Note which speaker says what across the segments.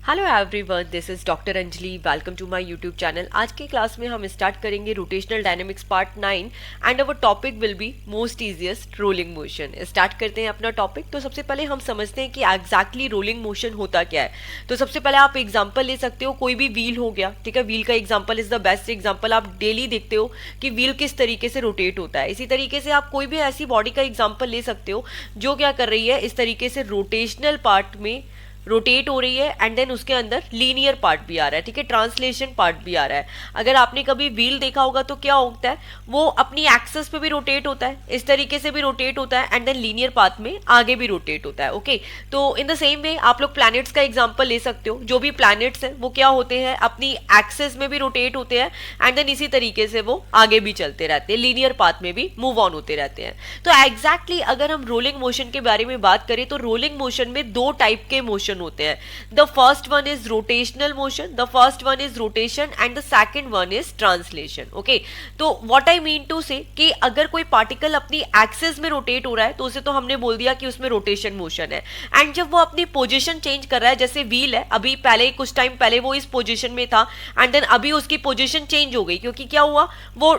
Speaker 1: Hello everyone, this is doctor Anjali. Welcome to my YouTube channel. आज के class में हम स्टार्ट करेंगे rotational dynamics part 9 and our topic will be most easiest rolling motion. Start करते हैं अपना topic. तो सबसे पहले हम समझते हैं कि एग्जैक्टली रोलिंग मोशन होता क्या है। तो सबसे पहले आप एग्जांपल ले सकते हो, कोई भी व्हील हो गया, ठीक है। व्हील का example is the best example. आप डेली देखते हो कि व्हील किस तरीके से रोटेट होता है। इसी तरीके से आप कोई भी ऐसी बॉडी का एग्जांपल ले सकते हो जो क्या कर रही है, इस तरीके से रोटेशनल पार्ट में रोटेट हो रही है एंड देन उसके अंदर लीनियर पार्ट भी आ रहा है, ठीक है, ट्रांसलेशन पार्ट भी आ रहा है। अगर आपने कभी व्हील देखा होगा तो क्या होता है, वो अपनी एक्सेस पे भी रोटेट होता है, इस तरीके से भी रोटेट होता है एंड देन लीनियर पाथ में आगे भी रोटेट होता है। ओके, तो इन द सेम वे आप लोग प्लैनेट्स का एग्जांपल ले सकते हो। जो भी प्लैनेट्स हैं वो क्या होते हैं, अपनी एक्सेस में भी रोटेट होते हैं एंड देन इसी तरीके से वो आगे भी चलते रहते हैं, लीनियर पाथ में भी मूव ऑन होते रहते हैं। तो एग्जैक्टली अगर हम रोलिंग मोशन के बारे में बात करें तो रोलिंग मोशन में दो टाइप के मोशन होते हैं। The first one is rotational motion, the first one is rotation and the second one is translation. Okay, तो व्हाट आई मीन टू से कि अगर कोई पार्टिकल अपनी एक्सिस में रोटेट हो रहा है तो उसे तो हमने बोल दिया कि उसमें रोटेशन मोशन है। एंड जब वो अपनी पोजीशन चेंज कर रहा है, जैसे व्हील है, अभी पहले कुछ टाइम पहले वो इस पोजीशन में था एंड देन अभी उसकी पोजीशन चेंज हो गई, क्योंकि क्या हुआ, वो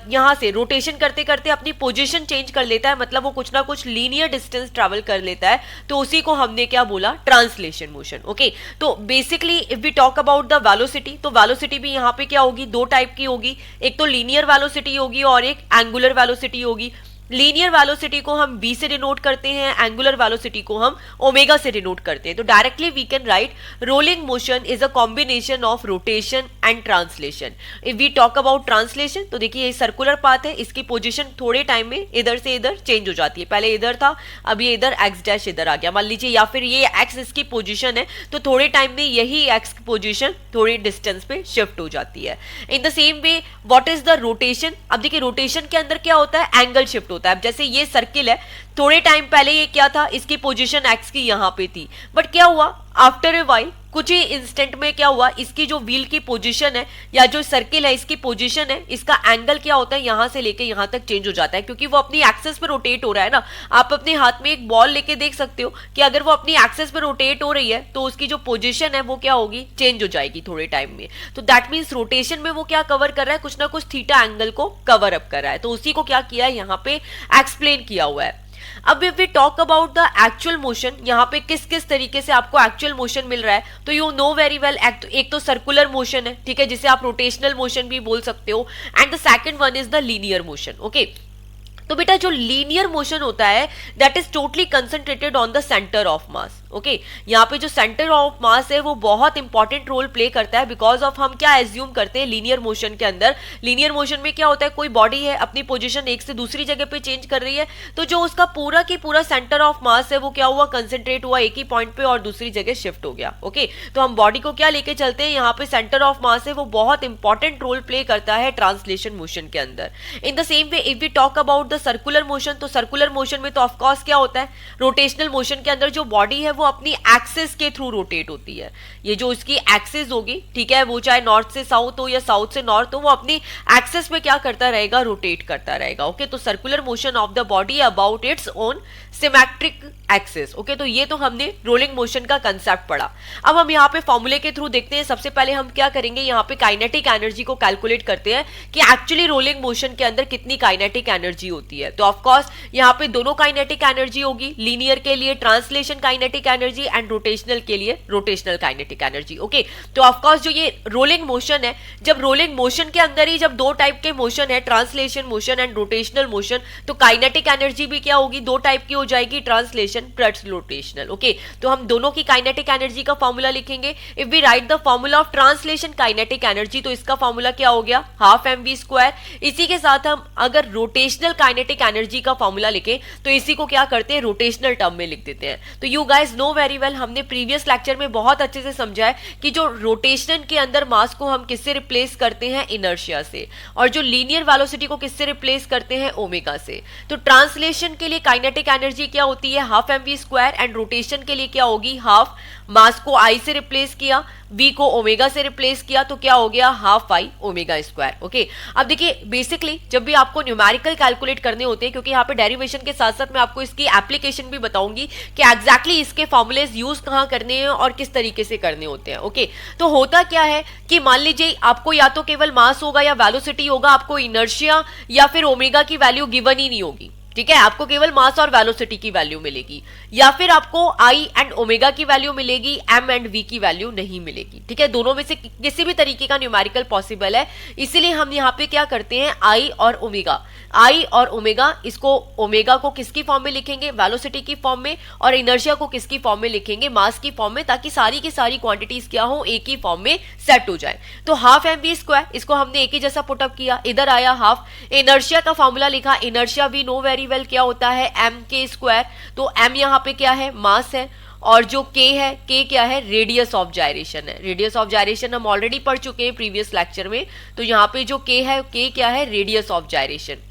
Speaker 1: यहां से रोटेशन करते करते अपनी पोजीशन चेंज कर लेता है, मतलब वो कुछ ना कुछ लीनियर डिस्टेंस ट्रेवल कर लेता है, तो उसी को हमने क्या बोला, ट्रांसलेशन मोशन। ओके, तो basically if we talk about the velocity, तो वेलोसिटी भी यहाँ पे क्या होगी, दो टाइप की होगी। एक तो लीनियर वेलोसिटी होगी और एक एंगुलर वेलोसिटी होगी। लीनियर वेलोसिटी को हम v से डिनोट करते हैं, एंगुलर वेलोसिटी को हम ओमेगा से डिनोट करते हैं। तो directly we can write rolling motion is a combination of rotation and translation. If we talk about translation, तो देखिए ये सर्कुलर पाथ है, इसकी पोजीशन थोड़े टाइम में इधर से इधर चेंज हो जाती है। पहले इधर था, अभी इधर एक्स डैश इधर आ गया मान लीजिए, या फिर ये एक्स इसकी पोजीशन है, तो थोड़े टाइम में यही एक्स की पोजीशन थोड़ी डिस्टेंस पे शिफ्ट हो जाती है। इन the same way what is the rotation. अब देखिए रोटेशन के अंदर क्या होता है, एंगल शिफ्ट होता है। जैसे ये सर्किल है, थोड़े टाइम पहले ये क्या था, इसकी पोजीशन एक्स की यहां पे थी, बट क्या हुआ, आफ्टर ए वाइल, कुछ ही इंस्टेंट में क्या हुआ, इसकी जो व्हील की पोजीशन है या जो सर्किल है इसकी पोजीशन है, इसका एंगल क्या होता है, यहां से लेके यहां तक चेंज हो जाता है, क्योंकि वो अपनी एक्सेस पे रोटेट हो रहा है ना। आप अपने हाथ में एक बॉल लेके देख सकते हो कि अगर वो अपनी एक्सेस पे रोटेट हो रही है तो उसकी जो पोजीशन है वो क्या होगी, चेंज हो जाएगी थोड़े टाइम में। तो दैट मीन्स रोटेशन में वो क्या कवर कर रहा है, कुछ ना कुछ थीटा एंगल को कवर अप कर रहा है। तो उसी को क्या किया है, यहाँ पे एक्सप्लेन किया हुआ है। अब if we talk about the actual motion, यहाँ पे किस किस तरीके से आपको एक्चुअल मोशन मिल रहा है, तो यू नो वेरी वेल, एक तो सर्कुलर मोशन है, ठीक है, जिसे आप रोटेशनल मोशन भी बोल सकते हो, and the second one is the linear motion. Okay, तो बेटा जो लीनियर मोशन होता है that is totally concentrated on the centre of mass. Okay, यहाँ पे जो सेंटर ऑफ मास है वो बहुत इंपॉर्टेंट रोल प्ले करता है, बिकॉज ऑफ हम क्या एज्यूम करते हैं लीनियर मोशन के अंदर। लीनियर मोशन में क्या होता है, कोई बॉडी है, अपनी पोजीशन एक से दूसरी जगह पे चेंज कर रही है, तो जो उसका पूरा की पूरा सेंटर ऑफ मास है वो क्या हुआ, कंसंट्रेट हुआ एक ही पॉइंट पे और दूसरी जगह शिफ्ट हो गया। ओके, तो हम बॉडी को क्या लेके चलते हैं, यहाँ पे सेंटर ऑफ मास है वो बहुत इंपॉर्टेंट रोल प्ले करता है ट्रांसलेशन मोशन के अंदर। In the same way if we talk about the circular motion, तो सर्कुलर मोशन में तो ऑफकोर्स क्या होता है, रोटेशनल मोशन के अंदर जो बॉडी है वो अपनी एक्सिस के थ्रू रोटेट होती है। ये जो इसकी एक्सिस होगी, ठीक है, वो चाहे नॉर्थ से साउथ हो या साउथ से नॉर्थ हो, वो अपनी एक्सिस में क्या करता रहेगा, रोटेट करता रहेगा। ओके, तो circular motion of the body about its own symmetric axis. Okay, तो ये तो हमने रोलिंग मोशन का कंसेप्ट पढ़ा। अब हम यहाँ पे फॉर्मूले के थ्रू देखते हैं। सबसे पहले हम क्या करेंगे, यहाँ पे काइनेटिक एनर्जी को कैलकुलेट करते हैं कि एक्चुअली रोलिंग मोशन के अंदर कितनी काइनेटिक एनर्जी होती है। तो ऑफ कोर्स यहाँ पे दोनों काइनेटिक एनर्जी होगी, लीनियर के लिए translation kinetic energy and rotational के लिए रोटेशनल काइनेटिक एनर्जी। ओके, तो ऑफ कोर्स जो ये रोलिंग मोशन है, जब रोलिंग मोशन के अंदर ही जब दो टाइप के मोशन है, translation motion and rotational motion, तो काइनेटिक एनर्जी भी क्या होगी, दो टाइप की हो जाएगी, ट्रांसलेशन प्लस रोटेशनल। ओके, तो हम दोनों की काइनेटिक एनर्जी का फॉर्मूला लिखेंगे। If we write the formula of translation kinetic energy, तो इसका फॉर्मूला क्या हो गया, हाफ mv स्क्वायर। इसी के साथ हम अगर रोटेशनल काइनेटिक एनर्जी का फॉर्मूला लिखें तो इसी को क्या करते हैं, रोटेशनल टर्म में लिख देते हैं। तो you guys no very well, हमने प्रीवियस लेक्चर में बहुत अच्छे से समझा है कि जो रोटेशन के अंदर मास को हम किससे रिप्लेस करते हैं, इनर्शिया से, और जो लीनियर वेलोसिटी को किससे रिप्लेस करते हैं, ओमेगा से। तो ट्रांसलेशन के लिए काइनेटिक एनर्जी क्या होती है, half mv square, and rotation के लिए क्या होगी, हाफ, मास को आई से रिप्लेस किया, v को ओमेगा से रिप्लेस किया, तो क्या हो गया, half I omega square. Okay, अब देखिए बेसिकली जब भी आपको न्यूमेरिकल कैलकुलेट करने होते हैं, क्योंकि यहाँ पे डेरिवेशन के साथ साथ मैं आपको इसकी एप्लीकेशन भी बताऊंगी कि एग्जैक्टली इसके फॉर्मूलेज यूज कहाँ करने हैं और किस तरीके से करने होते हैं। ओके, तो होता क्या है कि मान लीजिए आपको या तो केवल मास होगा या वेलोसिटी होगा, आपको इनर्शिया या फिर ओमेगा की वैल्यू गिवन ही नहीं होगी, ठीक है, आपको केवल मास और वेलोसिटी की वैल्यू मिलेगी, या फिर आपको आई एंड ओमेगा की वैल्यू मिलेगी, एम एंड वी की वैल्यू नहीं मिलेगी, ठीक है, दोनों में से किसी भी तरीके का न्यूमेरिकल पॉसिबल है। इसीलिए हम यहाँ पे क्या करते हैं, आई और ओमेगा, इसको ओमेगा को किसकी फॉर्म में लिखेंगे, वेलोसिटी की फॉर्म में, और इनर्शिया को किसकी फॉर्म में लिखेंगे, मास की फॉर्म में, ताकि सारी की सारी क्वांटिटीज क्या हो, एक ही फॉर्म में सेट हो जाए। तो हाफ एम वी स्क्वायर, इसको हमने एक ही जैसा पुटअप किया, इधर आया हाफ, इनर्शिया का फॉर्मूला लिखा, inertia we know very well क्या होता है, एम के स्क्वायर, तो एम यहाँ पे क्या है, मास है, और जो के है, के क्या है, रेडियस ऑफ जायरेशन है। रेडियस ऑफ जायरेशन हम ऑलरेडी पढ़ चुके हैं प्रीवियस लेक्चर में, तो यहाँ पे जो के है, के क्या है, रेडियस ऑफ जायरेशन।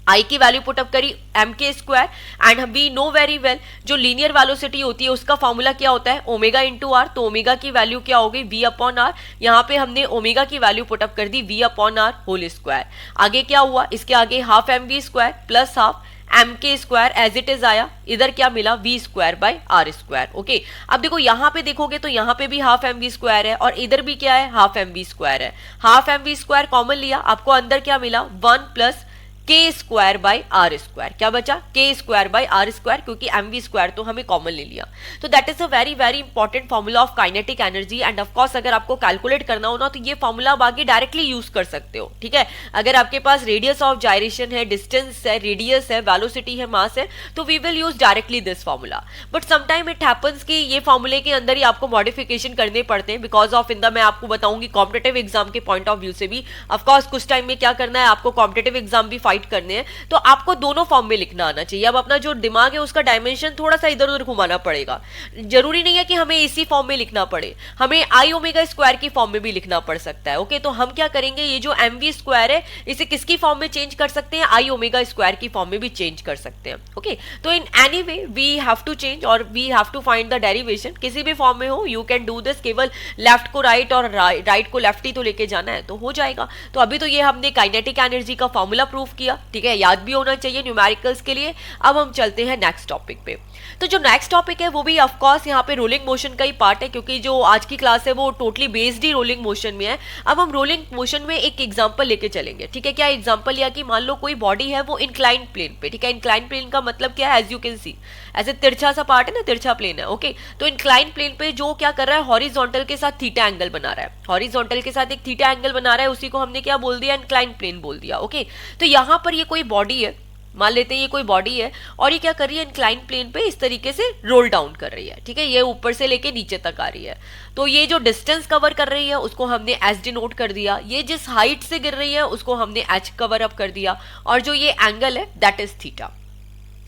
Speaker 1: आई की वैल्यू पुटअप करी M K square, and we know very well जो लीनियर वेलोसिटी होती है उसका फॉर्मूला क्या होता है, ओमेगा इंटू आर, तो ओमेगा की वैल्यू क्या होगी, वी अपॉन आर, यहाँ पे हमने ओमेगा की वैल्यू पुटअप कर दी V upon R whole square. आगे क्या हुआ, इसके आगे half M V square plus half M K square as it is आया, इधर क्या मिला, V square by R square. Okay, अब देखो यहाँ पे देखोगे तो यहाँ पे भी हाफ एम वी स्क्वायर है और इधर भी क्या है, हाफ एम वी स्क्वायर है। Half M V square common लिया, आपको अंदर क्या मिला, 1 plus K square by R square, क्या बचा, के स्क्वायर बाय आर स्क्वायर, क्योंकि एम वी स्क्वायर तो हमें कॉमन ले लिया। तो that is a very very important formula of kinetic energy, end of course अगर आपको कैलकुलेट करना हो ना तो ये फॉर्मूला आप आगे डायरेक्टली यूज कर सकते हो, ठीक है। अगर आपके पास रेडियस ऑफ जायरेशन है, डिस्टेंस है, रेडियस है, वेलोसिटी है, मास है, तो we will use directly this formula. But sometime it happens कि ये फॉर्मूले के अंदर ही आपको मॉडिफिकेशन करने पड़ते हैं, बिकॉज ऑफ मैं आपको बताऊंगी कॉम्पिटेटिव एग्जाम के पॉइंट ऑफ व्यू से भी ऑफकोर्स कुछ टाइम में क्या करना है, आपको कॉम्पिटेटिव एग्जाम भी फाइट करने हैं, तो आपको दोनों फॉर्म में लिखना आना चाहिए। अब अपना जो दिमाग है उसका डायमेंशन थोड़ा सा इधर उधर घुमाना पड़ेगा, जरूरी नहीं है कि हमें इसी फॉर्म में लिखना पड़े, हमें आई ओमेगा स्क्वायर की फॉर्म में भी लिखना पड़ सकता है। ओके, तो हम क्या करेंगे, ये जो एम वी स्क्वायर है इसे किसकी फॉर्म में चेंज कर सकते हैं, आई ओमेगा स्क्वायर की फॉर्म में भी चेंज कर सकते हैं। ओके, तो in any way we have to change और we have to find the derivation, किसी भी फॉर्म में हो यू कैन डू दिस, केवल लेफ्ट को राइट और राइट को लेफ्ट ही तो लेके जाना है तो हो जाएगा। तो अभी तो ये हमने काइनेटिक एनर्जी का फॉर्मूला प्रूफ किया, ठीक है, याद भी होना चाहिए न्यूमेरिकल्स के लिए। अब हम चलते हैं नेक्स्ट टॉपिक पे। तो जो नेक्स्ट टॉपिक है वो भी ऑफ कोर्स यहाँ पे रोलिंग मोशन का ही पार्ट है, क्योंकि जो आज की क्लास है वो टोटली बेस्ड ही रोलिंग मोशन में है। अब हम रोलिंग मोशन में एक एग्जांपल लेके चलेंगे, ठीक है। क्या एग्जांपल लिया कि मान लो कोई बॉडी है वो इंक्लाइंड प्लेन पे, ठीक है। इंक्लाइंड प्लेन का मतलब क्या है, एज यू कैन सी ऐसे तिरछा सा पार्ट है ना, तिरछा प्लेन है। ओके, तो इंक्लाइंड प्लेन पे जो क्या कर रहा है, हॉरिजॉन्टल के साथ थीटा एंगल बना रहा है, हॉरिजॉन्टल के साथ एक थीटा एंगल बना रहा है, उसी को हमने क्या बोल दिया, इंक्लाइंड प्लेन बोल दिया। ओके, तो यहाँ पर ये कोई बॉडी है, मान लेते हैं ये कोई बॉडी है और ये क्या कर रही है, इंक्लाइंड प्लेन पे इस तरीके से रोल डाउन कर रही है, ठीक है। ये ऊपर से लेके नीचे तक आ रही है, तो ये जो डिस्टेंस कवर कर रही है उसको हमने एच डिनोट कर दिया, ये जिस हाइट से गिर रही है उसको हमने एच कवर अप कर दिया, और जो ये एंगल है दैट इज थीटा।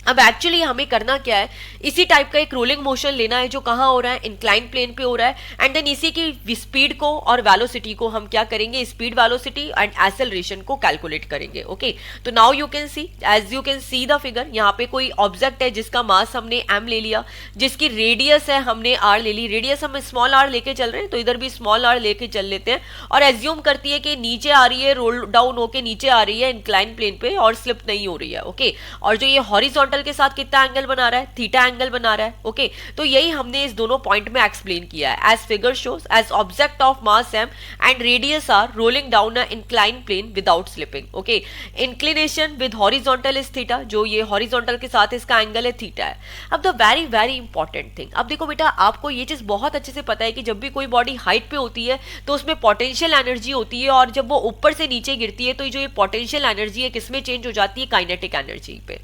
Speaker 1: अब एक्चुअली हमें करना क्या है, इसी टाइप का एक रोलिंग मोशन लेना है जो कहाँ हो रहा है, इंक्लाइन प्लेन पे हो रहा है, एंड देन इसी की स्पीड को और वेलोसिटी को हम क्या करेंगे, स्पीड वेलोसिटी एंड एक्सेलरेशन को कैलकुलेट करेंगे। ओके, तो now you can see, as you can see the figure, यहाँ पे कोई ऑब्जेक्ट है जिसका मास हमने एम ले लिया, जिसकी रेडियस है हमने आर ले ली, रेडियस हम स्मॉल आर लेके चल रहे हैं तो इधर भी स्मॉल आर लेके चल लेते हैं, और एज्यूम करती है कि नीचे आ रही है, रोल डाउन होके नीचे आ रही है इंक्लाइन प्लेन पे और स्लिप नहीं हो रही है। ओके, और जो ये हॉरिजॉन्टल के साथ कितना एंगल बना रहा है, थीटा एंगल बना रहा है। ओके, तो यही हमने इस दोनों पॉइंट में एक्सप्लेन किया है, as figure shows, as object of mass M and radius R rolling down a incline plane without slipping. Okay, inclination with horizontal is theta, जो ये हॉरिजॉन्टल के साथ इसका एंगल है थीटा है। अब the very very important thing, अब देखो बेटा आपको ये चीज बहुत अच्छे से पता है कि जब भी कोई बॉडी हाइट पे होती है तो उसमें पोटेंशियल एनर्जी होती है, और जब वो ऊपर से नीचे गिरती है तो जो ये पोटेंशियल एनर्जी है किसमें चेंज हो जाती है, काइनेटिक एनर्जी पे।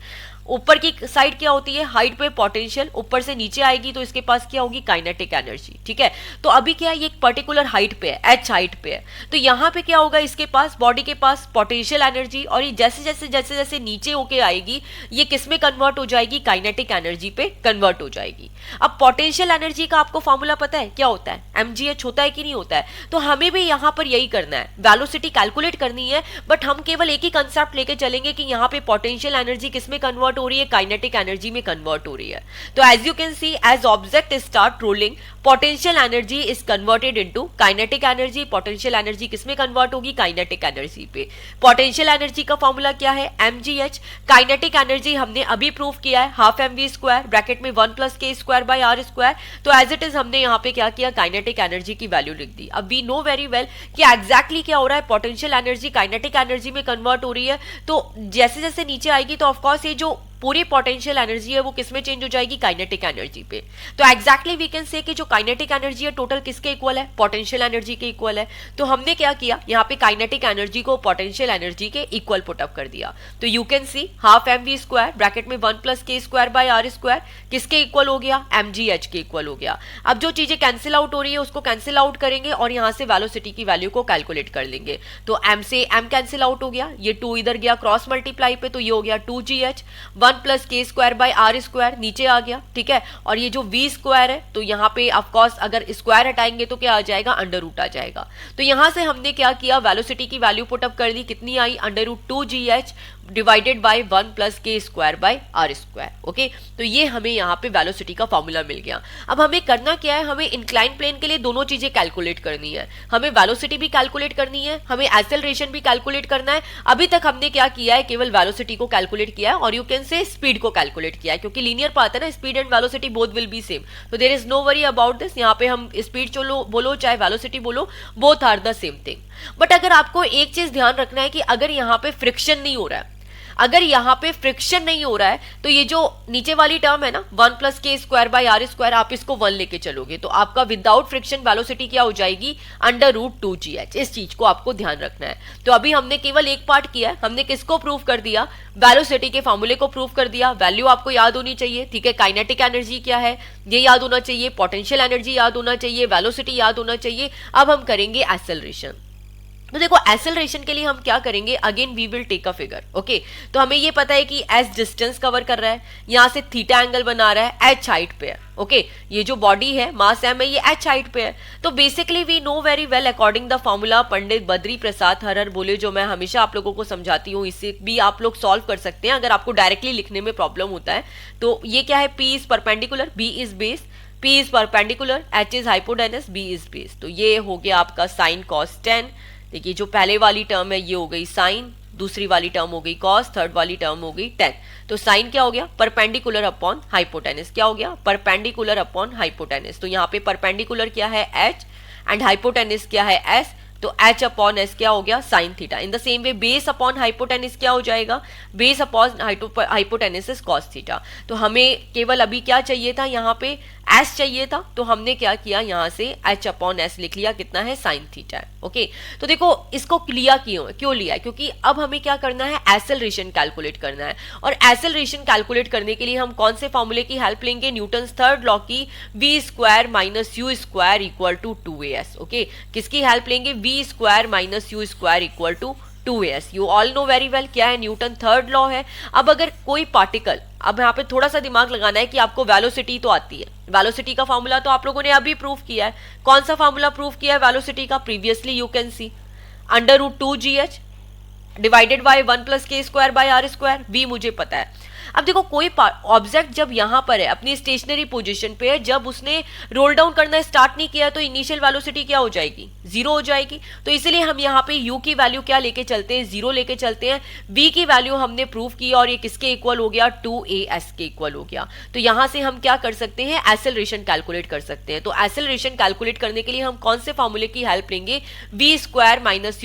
Speaker 1: ऊपर की साइड क्या होती है, हाइट पे पोटेंशियल, ऊपर से नीचे आएगी तो इसके पास क्या होगी, काइनेटिक एनर्जी, ठीक है। तो अभी क्या है, ये एक पर्टिकुलर हाइट पे है, एच हाइट पे है, तो यहाँ पे क्या होगा, इसके पास बॉडी के पास पोटेंशियल एनर्जी, और ये जैसे जैसे जैसे जैसे नीचे होके आएगी ये किस में कन्वर्ट हो जाएगी, काइनेटिक एनर्जी पे कन्वर्ट हो जाएगी। अब पोटेंशियल एनर्जी का आपको फॉर्मूला पता है क्या होता है, mgh होता है कि नहीं होता है, तो हमें भी यहाँ पर यही करना है, वेलोसिटी कैलकुलेट करनी है, बट हम केवल एक ही कंसेप्ट लेके चलेंगे कि यहाँ पे पोटेंशियल एनर्जी किस में कन्वर्ट हो रही है, काइनेटिक एनर्जी में कन्वर्ट हो रही है। तो as you can see, as object start rolling, potential energy is converted into kinetic energy. Potential energy किसमें कन्वर्ट होगी? काइनेटिक एनर्जी पे। पोटेंशियल एनर्जी का फॉर्मूला क्या है? mgh। काइनेटिक एनर्जी हमने अभी प्रूव किया है, हाफ mv स्क्वायर ब्रैकेट में 1 + k square by r square. तो एज इट इज हमने यहाँ पे क्या किया? काइनेटिक एनर्जी की वैल्यू लिख दी। अब वी नो वेरी वेल कि एग्जैक्टली क्या हो रहा है, पोटेंशियल एनर्जी काइनेटिक एनर्जी में कन्वर्ट हो रही है। तो जैसे जैसे नीचे आएगी तो ऑफकोर्स ये जो पूरी पोटेंशियल एनर्जी है वो किसमें चेंज हो जाएगी? काइनेटिक एनर्जी पे। तो एग्जैक्टली वी कैन से कि जो काइनेटिक एनर्जी है टोटल किसके इक्वल है? पोटेंशियल एनर्जी के इक्वल है। तो हमने क्या किया, यहाँ पे काइनेटिक एनर्जी को पोटेंशियल एनर्जी के इक्वल पुट अप कर दिया। तो you can C half mv square bracket में 1 + k square by r square किसके इक्वल हो गया? mgh के इक्वल हो गया। अब जो चीजें कैंसिल आउट हो रही है उसको कैंसिल आउट करेंगे और यहाँ से वेलोसिटी की वैल्यू को कैलकुलेट कर लेंगे। तो m से m कैंसिल आउट हो गया, ये 2 इधर गया क्रॉस मल्टीप्लाई पे, तो ये हो गया 2gh। 1 + k square by r square नीचे आ गया, ठीक है। और ये जो v स्क्वायर है तो यहाँ पे ऑफकोर्स अगर स्क्वायर हटाएंगे तो क्या आ जाएगा? अंडर रूट आ जाएगा। तो यहां से हमने क्या किया? वेलोसिटी की वैल्यू पुट अप कर दी, कितनी आई? √2gh divided by 1 + k square by r square. Okay, तो ये हमें यहाँ पे वेलोसिटी का फॉर्मूला मिल गया। अब हमें करना क्या है? हमें इंक्लाइन प्लेन के लिए दोनों चीजें कैलकुलेट करनी है, हमें वेलोसिटी भी कैलकुलेट करनी है, हमें एक्सेलरेशन भी कैलकुलेट करना है। अभी तक हमने क्या किया है? केवल वेलोसिटी को कैलकुलेट किया है और यू कैन से स्पीड को कैलकुलेट किया है, क्योंकि लीनियर पाथ है ना, speed and velocity both will be same. तो there is no worry about this. यहाँ पे हम स्पीड चलो बोलो चाहे वेलोसिटी बोलो, both are the same thing. But अगर आपको एक चीज ध्यान रखना है कि अगर यहाँ पे फ्रिक्शन नहीं हो रहा है, अगर यहाँ पे फ्रिक्शन नहीं हो रहा है तो ये जो नीचे वाली टर्म है ना 1 + k square by r square, आप इसको 1 लेके चलोगे तो आपका विदाउट फ्रिक्शन वेलोसिटी क्या हो जाएगी? √2gh। इस चीज को आपको ध्यान रखना है। तो अभी हमने केवल एक पार्ट किया है, हमने किसको प्रूव कर दिया? वेलोसिटी के फॉर्मूले को प्रूव कर दिया। वैल्यू आपको याद होनी चाहिए, ठीक है। काइनेटिक एनर्जी क्या है ये याद होना चाहिए, पोटेंशियल एनर्जी याद होना चाहिए, वेलोसिटी याद होना चाहिए। अब हम करेंगे एक्सेलरेशन। तो देखो एक्सेलरेशन के लिए हम क्या करेंगे? Again we will take a figure. Okay, तो हमें ये पता है कि एस डिस्टेंस कवर कर रहा है, यहाँ से थीटा एंगल बना रहा है, एच हाइट पे है। ओके, ये जो बॉडी है मास एम है ये एच हाइट पे है। तो basically we know very well according the formula Pandit Badri Prasad हर हर बोले, जो मैं हमेशा आप लोगों को समझाती हूँ, इसे भी आप लोग सॉल्व कर सकते हैं अगर आपको डायरेक्टली लिखने में प्रॉब्लम होता है। तो ये क्या है? P is perpendicular, B is base, P is perpendicular, H is hypotenuse, B is base. तो ये हो गया आपका साइन कॉस 10। देखिए जो पहले वाली टर्म है ये हो गई साइन, दूसरी वाली टर्म हो गई कॉस, थर्ड वाली टर्म हो गई टेन। तो साइन क्या हो गया? Perpendicular upon hypotenuse. क्या हो गया? Perpendicular upon hypotenuse. तो यहाँ पे परपेंडिकुलर क्या है? h एंड हाइपोटेनस क्या है? s। तो h अपॉन s क्या हो गया? Sine theta. In the same way base upon hypotenuse क्या हो जाएगा? Base upon hypotenuse is cos theta. तो हमें केवल अभी क्या चाहिए था? यहाँ पे s चाहिए था, तो हमने क्या किया? यहाँ से h अपॉन s लिख लिया, कितना है? साइन थीटा है। ओके, तो देखो इसको लिया क्यों लिया है? क्योंकि अब हमें क्या करना है? एक्सेलरेशन कैलकुलेट करना है। और एक्सेलरेशन कैलकुलेट करने के लिए हम कौन से फॉर्मूले की हेल्प लेंगे? न्यूटन्स थर्ड लॉ की, v² - u² equal to 2as। Okay, किसकी हेल्प लेंगे? v² - u² equal to 2as। You all know very well क्या है? न्यूटन थर्ड लॉ है। अब अगर कोई पार्टिकल, अब यहाँ पे थोड़ा सा दिमाग लगाना है कि आपको वेलोसिटी तो आती है, वेलोसिटी का फॉर्मूला तो आप लोगों ने अभी प्रूव किया है। कौन सा फॉर्मूला प्रूव किया है वेलोसिटी का? Previously you can C √2gh divided by 1 + k square by r square. v मुझे पता है। अब देखो कोई ऑब्जेक्ट जब यहाँ पर है, अपनी स्टेशनरी पोजीशन पे है, जब उसने रोल डाउन करना स्टार्ट नहीं किया तो इनिशियल वेलोसिटी क्या हो जाएगी? 0 हो जाएगी। तो इसलिए हम यहाँ पे u की वैल्यू क्या लेके चलते हैं? 0 लेके चलते हैं। v की वैल्यू हमने प्रूव की और ये किसके इक्वल हो गया? 2as के इक्वल हो गया। तो यहाँ से हम क्या कर सकते हैं? एक्सेलरेशन कैलकुलेट कर सकते हैं। तो एक्सेलरेशन कैलकुलेट करने के लिए हम कौन से फॉर्मूले की हेल्प लेंगे? v² -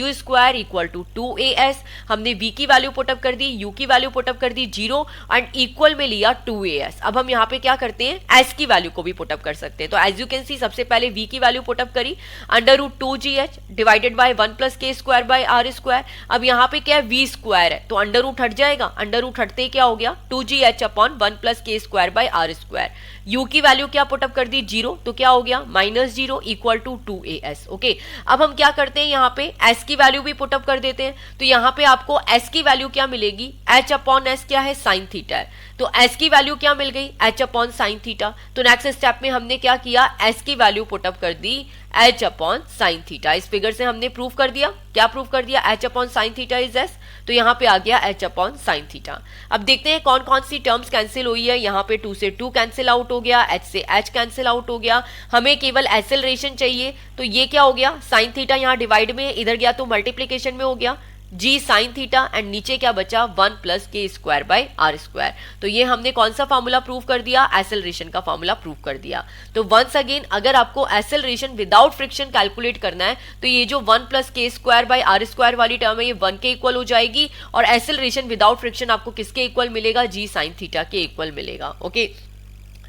Speaker 1: u² equal to 2as। हमने v की वैल्यू पुटअप कर दी, u की वैल्यू पुटअप कर दी 0 एंड इक्वल में लिया 2as। अब हम यहाँ पे क्या करते हैं? s की वैल्यू को भी पुटअप कर सकते हैं। तो एज यू कैन सी सबसे पहले v की वैल्यू पुटअप करी, √2gh divided by 1 + k square by r square. अब यहाँ पे क्या है? v स्क्वायर है तो अंडर रूट हट जाएगा, अंडर रूट हटते क्या हो गया? 2gh upon 1 + k square by r square. u की वैल्यू क्या पुटअप कर दी? 0, तो क्या हो गया? -0 इक्वल टू 2as। ओके, अब हम क्या करते हैं? यहाँ पे s की वैल्यू भी पुटअप कर देते हैं। तो यहाँ पे आपको s की वैल्यू क्या मिलेगी? h अपॉन s क्या है? Sine theta. थीटा है, तो एस की वैल्यू क्या मिल गई, एच अपॉन साइन थीटा। तो नेक्स्ट स्टेप में हमने क्या किया, एस की वैल्यू पुटअप कर the H upon sine theta. इस फिगर से हमने प्रूव कर दिया, क्या प्रूव कर दिया, H upon sine theta is S, तो यहाँ पे आ गया एच अपॉन साइन थीटा। अब देखते हैं कौन कौन सी टर्म्स कैंसिल हुई है। यहाँ पे 2 से 2 कैंसिल आउट हो गया, एच से एच कैंसिल आउट हो गया, हमें केवल एक्सेलरेशन चाहिए, तो ये क्या हो गया, साइन थीटा यहाँ डिवाइड में, इधर गया तो मल्टीप्लीकेशन में हो गया, जी साइन थीटा, एंड नीचे क्या बचा, 1 plus K square by R square. तो ये हमने कौन सा फॉर्मूला प्रूव कर दिया, एक्सेलरेशन का फॉर्मूला प्रूव कर दिया। तो वंस अगेन अगर आपको एक्सेलरेशन विदाउट फ्रिक्शन कैलकुलेट करना है तो ये जो 1 plus K square by R square वाली टर्म है ये 1 के इक्वल हो जाएगी, और एक्सेलरेशन विदाउट फ्रिक्शन आपको किसके इक्वल मिलेगा, जी साइन थीटा के इक्वल मिलेगा। ओके,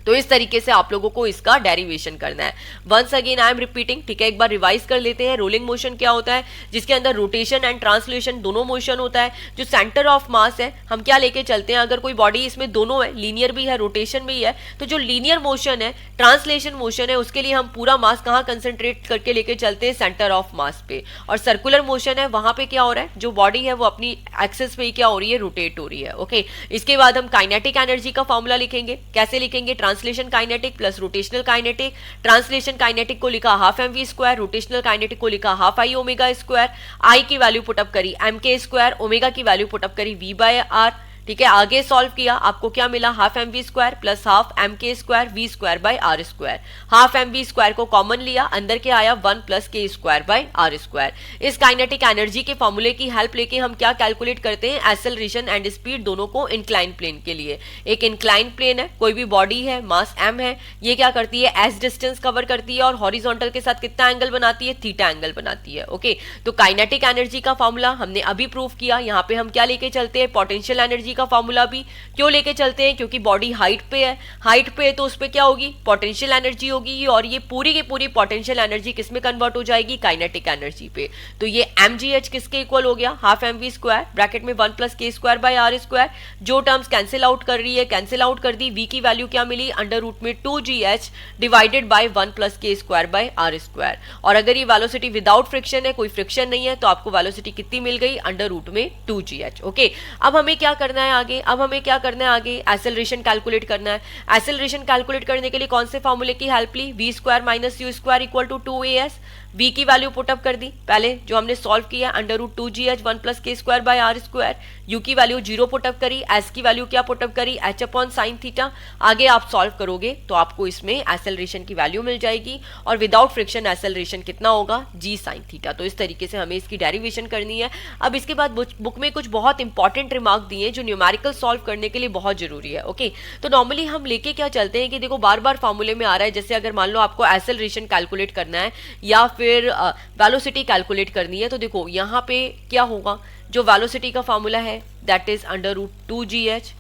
Speaker 1: तो इस तरीके से आप लोगों को इसका डेरिवेशन करना है। Once again I am repeating, ठीक है, एक बार रिवाइज कर लेते हैं। रोलिंग मोशन क्या होता है, जिसके अंदर रोटेशन एंड ट्रांसलेशन दोनों मोशन होता है। जो सेंटर ऑफ मास है हम क्या लेके चलते हैं, अगर कोई बॉडी इसमें दोनों है, लीनियर भी है रोटेशन भी है, तो जो लीनियर मोशन है, ट्रांसलेशन मोशन है, उसके लिए हम पूरा मास कहाँ कंसेंट्रेट करके लेके चलते हैं, सेंटर ऑफ मास पे। और सर्कुलर मोशन है, वहां पे क्या हो रहा है, जो बॉडी है वो अपनी एक्सिस पे क्या हो रही है, रोटेट हो रही है। ओके, इसके बाद हम काइनेटिक एनर्जी का फॉर्मूला लिखेंगे। कैसे लिखेंगे, translation kinetic plus rotational kinetic. Translation kinetic को लिखा half M V square, rotational kinetic को लिखा half I omega square. I की वैल्यू पुटअप करी एम के स्क्वायर, ओमेगा की वैल्यू पुटअप करी वी बाय आर। ठीक है, आगे सॉल्व किया, आपको क्या मिला, half M V square plus half M K square V square by R square. Half M V square को कॉमन लिया, अंदर के आया 1 plus K square by R square. इस काइनेटिक एनर्जी के फॉर्मूले की हेल्प लेके हम क्या कैलकुलेट करते हैं, एक्सेलरेशन एंड स्पीड दोनों को इंक्लाइन प्लेन के लिए। एक इंक्लाइन प्लेन है, कोई भी बॉडी है, मास एम है, ये क्या करती है, एस डिस्टेंस कवर करती है और हॉरिजॉन्टल के साथ कितना एंगल बनाती है, थीटा एंगल बनाती है। ओके, तो काइनेटिक एनर्जी का फॉर्मूला हमने अभी प्रूव किया। यहाँ पे हम क्या लेके चलते हैं, पोटेंशियल एनर्जी का फॉर्मूला भी क्यों लेके चलते हैं, क्योंकि बॉडी हाइट पे है, हाइट पे है तो उस पे क्या होगी, पोटेंशियल एनर्जी होगी, और ये पूरी की पूरी पोटेंशियल एनर्जी किस में कन्वर्ट हो जाएगी, काइनेटिक एनर्जी पे। तो ये mgh किसके इक्वल हो गया, half M V square bracket में 1 plus K square by R square. जो टर्म्स कैंसिल आउट कर रही है, कैंसिल आउट कर दी, v की वैल्यू क्या मिली, अंडर रूट में 2gh divided by 1 plus K square by R square. और अगर ये वेलोसिटी विदाउट फ्रिक्शन है, कोई फ्रिक्शन नहीं है, तो आपको वेलोसिटी कितनी मिल गई, अंडर रूट में 2gh। ओके, अब हमें क्या करना है आगे, अब हमें क्या करना है आगे, एक्सेलरेशन कैलकुलेट करना है। एक्सेलरेशन कैलकुलेट करने के लिए कौन से फॉर्मूले की हेल्प ली, V square minus U square equal to 2as। v की वैल्यू पुटअप कर दी, पहले जो हमने सॉल्व किया, under root 2gh 1 plus K square by R square. u की वैल्यू 0 पुटअप करी, s की वैल्यू क्या पुटअप करी, h अपॉन साइन थीटा। आगे आप सॉल्व करोगे तो आपको इसमें एक्सेलरेशन की वैल्यू मिल जाएगी, और विदाउट फ्रिक्शन एक्सेलरेशन कितना होगा, g साइन थीटा। तो इस तरीके से हमें इसकी डेरिवेशन करनी है। अब इसके बाद बुक में कुछ बहुत इंपॉर्टेंट रिमार्क दिए जो न्यूमेरिकल सॉल्व करने के लिए बहुत जरूरी है। ओके, तो नॉर्मली हम लेके क्या चलते हैं कि देखो बार बार फॉर्मूले में आ रहा है, जैसे अगर मान लो आपको एक्सेलरेशन कैलकुलेट करना है या फिर वेलोसिटी कैलकुलेट करनी है, तो देखो यहाँ पे क्या होगा, जो वेलोसिटी का फॉर्मूला है that is under root 2gh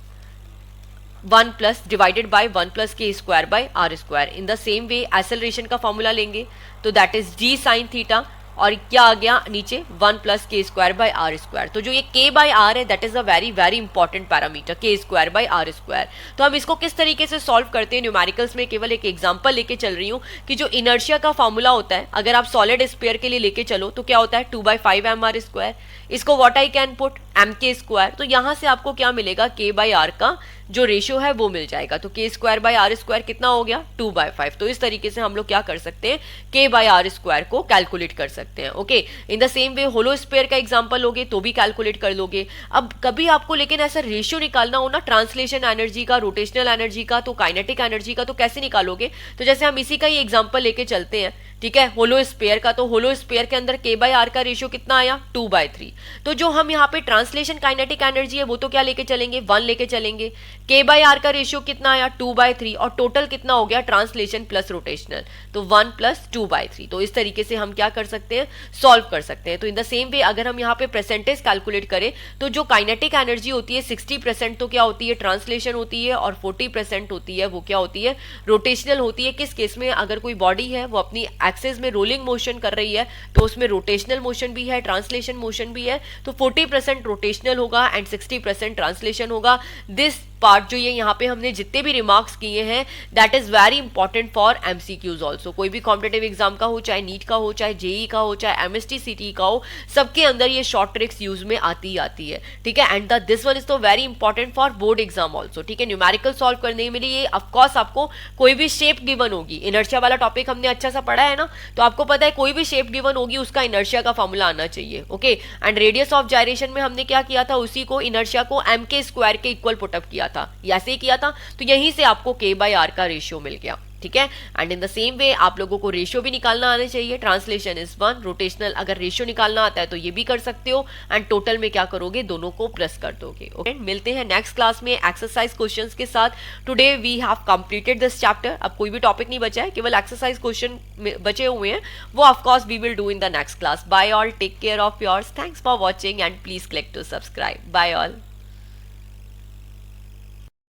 Speaker 1: 1 plus divided by 1 plus K square by R square. In the same way acceleration का फॉर्मूला लेंगे तो that is G sine theta, और क्या आ गया नीचे 1 plus K square by R square. तो जो ये k बाय आर है that is a very very important parameter, के स्क्वायर बाय आर स्क्वायर। तो हम इसको किस तरीके से सॉल्व करते हैं, न्यूमेरिकल्स में केवल एक एग्जांपल लेके चल रही हूँ कि जो इनर्शिया का फॉर्मूला होता है, अगर आप सॉलिड स्फीयर के लिए लेके चलो तो क्या होता है 2/5 mr स्क्वायर। इसको what I can put M K square. तो यहाँ से आपको क्या मिलेगा, k बाय आर का जो रेशियो है वो मिल जाएगा। तो के स्क्वायर बाय आर स्क्वायर कितना हो गया, 2/5। तो इस तरीके से हम लोग क्या कर सकते हैं, k बाय आर स्क्वायर को कैलकुलेट कर सकते हैं। Okay, in the same way hollow sphere का एग्जांपल लोगे तो भी कैलकुलेट कर लोगे। अब कभी आपको लेकिन ऐसा रेशियो निकालना हो ना, ट्रांसलेशन एनर्जी का, रोटेशनल एनर्जी का, तो काइनेटिक एनर्जी का, तो कैसे निकालोगे, तो जैसे हम इसी का ही एग्जांपल लेके चलते हैं, ठीक है, होलो स्फीयर का। तो होलो स्फीयर के अंदर k बाय आर का रेशियो कितना आया, 2/3। तो जो हम यहाँ पे ट्रांसलेशन काइनेटिक एनर्जी है वो तो क्या लेके चलेंगे, 1 लेके चलेंगे। k बाय आर का रेशियो कितना आया, 2/3, और टोटल कितना हो गया, ट्रांसलेशन प्लस रोटेशनल, तो 1 प्लस 2/3। तो इस तरीके से हम क्या कर सकते हैं, सॉल्व कर सकते हैं। तो इन द सेम वे अगर हम यहाँ पे परसेंटेज कैलकुलेट करें तो जो काइनेटिक एनर्जी होती है 60% तो क्या होती है, ट्रांसलेशन होती है, और 40% होती है वो क्या होती है, रोटेशनल होती है। किस केस में, अगर कोई बॉडी है वो अपनी एक्सिस में रोलिंग मोशन कर रही है तो उसमें रोटेशनल मोशन भी है, ट्रांसलेशन मोशन भी है। तो 40% रोटेशनल होगा एंड 60% ट्रांसलेशन होगा। दिस पार्ट जो ये यहाँ पे हमने जितने भी रिमार्क्स किए हैं that is very important for MCQs also. कोई भी कॉम्पिटेटिव एग्जाम का हो, चाहे नीट का हो, चाहे जेई का हो, चाहे एमएसटी सीटी का हो, सबके अंदर ये शॉर्ट ट्रिक्स यूज में आती ही आती है, ठीक है। एंड दिस वन इज तो very important for board exam also, ठीक है। न्यूमेरिकल सॉल्व करने में लिए ऑफकोर्स आपको कोई भी शेप गिवन होगी, इनर्शिया वाला टॉपिक हमने अच्छा सा पढ़ा है ना, तो आपको पता है कोई भी शेप गिवन होगी उसका इनर्शिया का फॉर्मूला आना चाहिए, okay. And radius of gyration में हमने क्या किया था, उसी को इनर्शिया को एम के स्क्वायर के इक्वल पुटअप किया था, ऐसे ही किया था, तो यहीं से आपको के बाई आर का रेशियो मिल गया, ठीक है। एंड इन द सेम वे आप लोगों को रेशियो भी निकालना आना चाहिए, ट्रांसलेशन इज 1, रोटेशनल अगर रेशियो निकालना आता है तो ये भी कर सकते हो, एंड टोटल में क्या करोगे, दोनों को प्लस कर दोगे, ओके। मिलते हैं नेक्स्ट क्लास में एक्सरसाइज क्वेश्चंस के साथ। Today we have completed this chapter, अब कोई भी टॉपिक नहीं बचा है, केवल एक्सरसाइज क्वेश्चन बचे हुए हैं, वो of course we will do in the next class. Bye all, take care of yours, thanks for watching and please click to subscribe. Bye all.